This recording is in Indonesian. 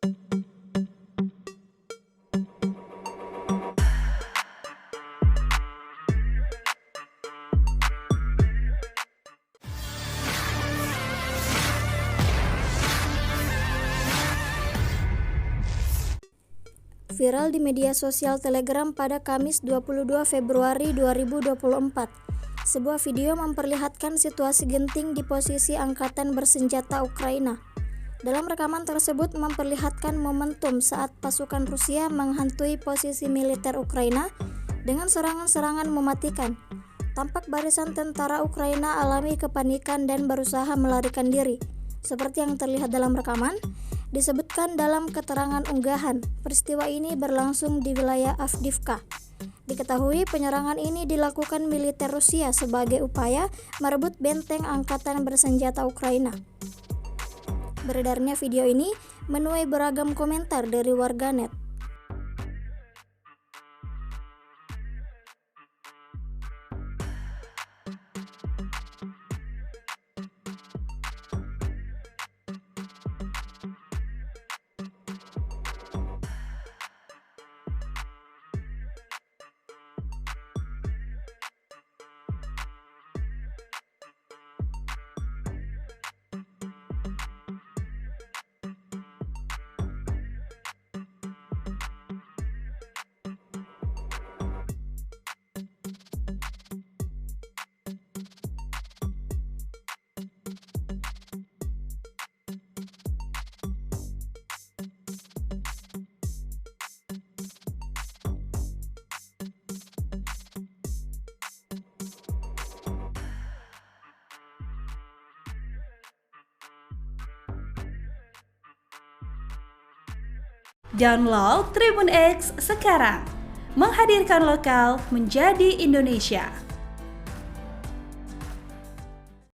Viral di media sosial Telegram pada Kamis 22 Februari 2024. Sebuah video memperlihatkan situasi genting di posisi angkatan bersenjata Ukraina. Dalam rekaman tersebut memperlihatkan momentum saat pasukan Rusia menghantui posisi militer Ukraina dengan serangan-serangan mematikan. Tampak barisan tentara Ukraina alami kepanikan dan berusaha melarikan diri. Seperti yang terlihat dalam rekaman, disebutkan dalam keterangan unggahan, peristiwa ini berlangsung di wilayah Avdiivka. Diketahui penyerangan ini dilakukan militer Rusia sebagai upaya merebut benteng angkatan bersenjata Ukraina. Beredarnya video ini menuai beragam komentar dari warganet. Download Tribun X sekarang, menghadirkan lokal menjadi Indonesia.